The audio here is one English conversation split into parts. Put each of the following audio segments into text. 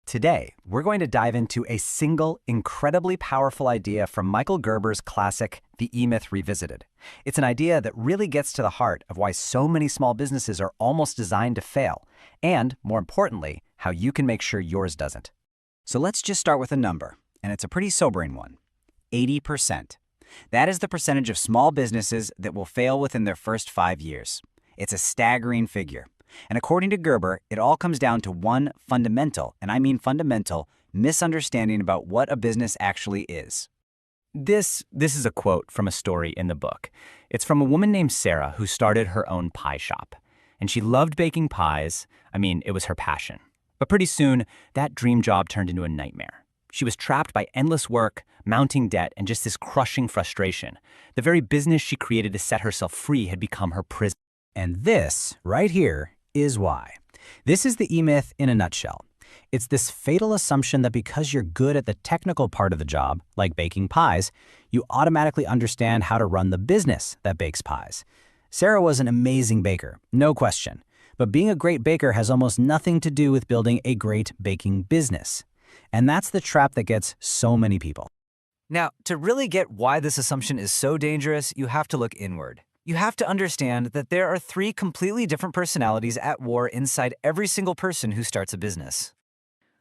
Today, we're going to dive into a single, incredibly powerful idea from Michael Gerber's classic, The E-Myth Revisited. It's an idea that really gets to the heart of why so many small businesses are almost designed to fail, and, more importantly, how you can make sure yours doesn't. So let's just start with a number, and it's a pretty sobering one. 80%. That is the percentage of small businesses that will fail within their first 5 years. It's a staggering figure. And according to Gerber, it all comes down to one fundamental, and I mean fundamental, misunderstanding about what a business actually is. This is a quote from a story in the book. It's from a woman named Sarah who started her own pie shop. And she loved baking pies. I mean, it was her passion. But pretty soon, that dream job turned into a nightmare. She was trapped by endless work, mounting debt, and just this crushing frustration. The very business she created to set herself free had become her prison. And this, right here, is why. This is the E-Myth in a nutshell. It's this fatal assumption that because you're good at the technical part of the job, like baking pies, you automatically understand how to run the business that bakes pies. Sarah was an amazing baker, no question. But being a great baker has almost nothing to do with building a great baking business. And that's the trap that gets so many people. Now, to really get why this assumption is so dangerous, you have to look inward. You have to understand that there are 3 completely different personalities at war inside every single person who starts a business.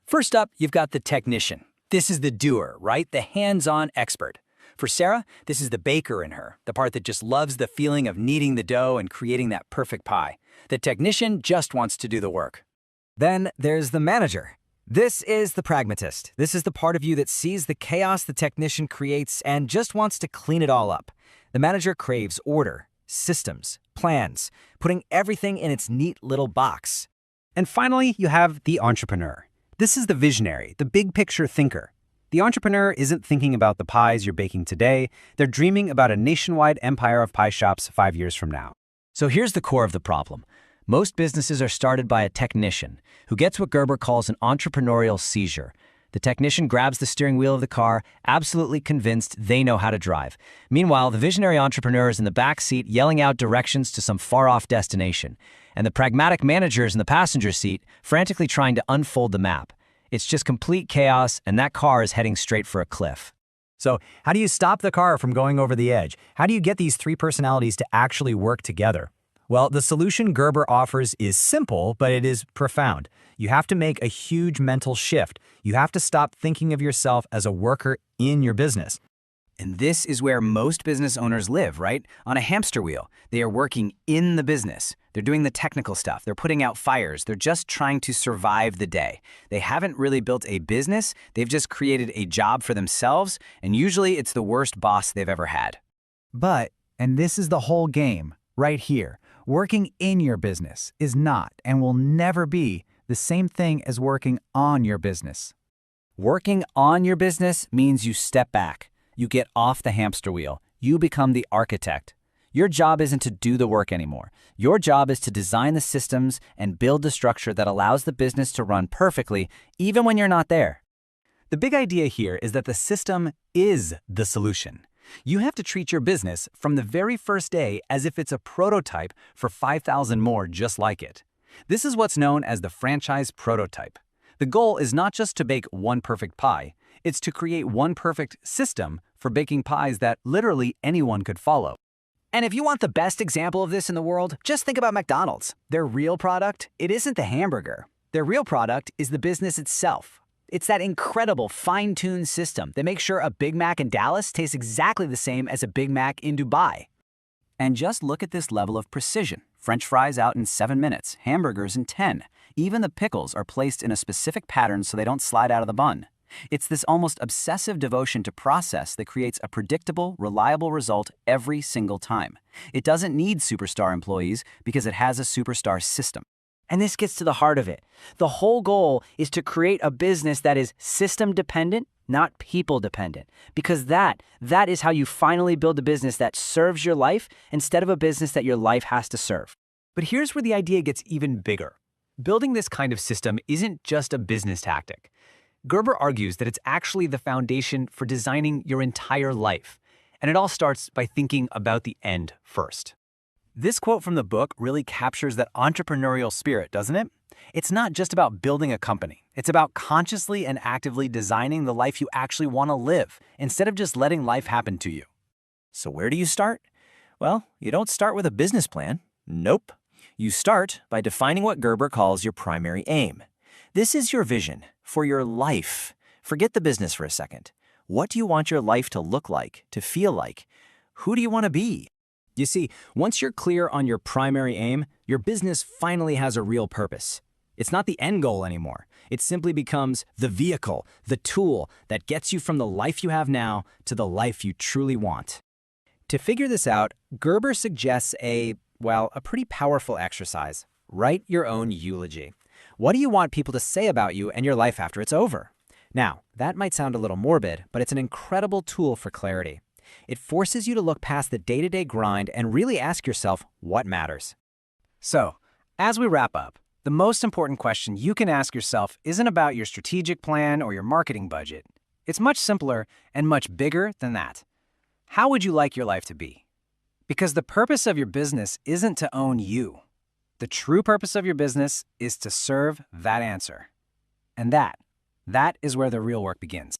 First up, you've got the technician. This is the doer, right? The hands-on expert. For Sarah, this is the baker in her, the part that just loves the feeling of kneading the dough and creating that perfect pie. The technician just wants to do the work. Then there's the manager. This is the pragmatist. This is the part of you that sees the chaos the technician creates and just wants to clean it all up. The manager craves order, systems, plans, putting everything in its neat little box. And finally, you have the entrepreneur. This is the visionary, the big picture thinker. The entrepreneur isn't thinking about the pies you're baking today. They're dreaming about a nationwide empire of pie shops 5 years from now. So here's the core of the problem. Most businesses are started by a technician who gets what Gerber calls an entrepreneurial seizure. The technician grabs the steering wheel of the car, absolutely convinced they know how to drive. Meanwhile, the visionary entrepreneur is in the back seat yelling out directions to some far-off destination, and the pragmatic manager is in the passenger seat, frantically trying to unfold the map. It's just complete chaos, and that car is heading straight for a cliff. So, how do you stop the car from going over the edge? How do you get these 3 personalities to actually work together? Well, the solution Gerber offers is simple, but it is profound. You have to make a huge mental shift. You have to stop thinking of yourself as a worker in your business. And this is where most business owners live, right? On a hamster wheel. They are working in the business. They're doing the technical stuff. They're putting out fires. They're just trying to survive the day. They haven't really built a business. They've just created a job for themselves, and usually it's the worst boss they've ever had. But, and this is the whole game, right here, working in your business is not and will never be the same thing as working on your business. Working on your business means you step back. You get off the hamster wheel. You become the architect. Your job isn't to do the work anymore. Your job is to design the systems and build the structure that allows the business to run perfectly, even when you're not there. The big idea here is that the system is the solution. You have to treat your business from the very first day as if it's a prototype for 5,000 more just like it. This is what's known as the franchise prototype. The goal is not just to bake one perfect pie, it's to create one perfect system for baking pies that literally anyone could follow. And if you want the best example of this in the world, just think about McDonald's. Their real product, it isn't the hamburger. Their real product is the business itself. It's that incredible fine-tuned system that makes sure a Big Mac in Dallas tastes exactly the same as a Big Mac in Dubai. And just look at this level of precision. French fries out in 7 minutes, hamburgers in 10. Even the pickles are placed in a specific pattern so they don't slide out of the bun. It's this almost obsessive devotion to process that creates a predictable, reliable result every single time. It doesn't need superstar employees because it has a superstar system. And this gets to the heart of it. The whole goal is to create a business that is system-dependent, not people-dependent. Because that is how you finally build a business that serves your life instead of a business that your life has to serve. But here's where the idea gets even bigger. Building this kind of system isn't just a business tactic. Gerber argues that it's actually the foundation for designing your entire life. And it all starts by thinking about the end first. This quote from the book really captures that entrepreneurial spirit, doesn't it? It's not just about building a company. It's about consciously and actively designing the life you actually want to live, instead of just letting life happen to you. So where do you start? Well, you don't start with a business plan. Nope. You start by defining what Gerber calls your primary aim. This is your vision for your life. Forget the business for a second. What do you want your life to look like, to feel like? Who do you want to be? You see, once you're clear on your primary aim, your business finally has a real purpose. It's not the end goal anymore. It simply becomes the vehicle, the tool that gets you from the life you have now to the life you truly want. To figure this out, Gerber suggests a pretty powerful exercise. Write your own eulogy. What do you want people to say about you and your life after it's over? Now, that might sound a little morbid, but it's an incredible tool for clarity. It forces you to look past the day-to-day grind and really ask yourself what matters. So, as we wrap up, the most important question you can ask yourself isn't about your strategic plan or your marketing budget. It's much simpler and much bigger than that. How would you like your life to be? Because the purpose of your business isn't to own you. The true purpose of your business is to serve that answer. And that is where the real work begins.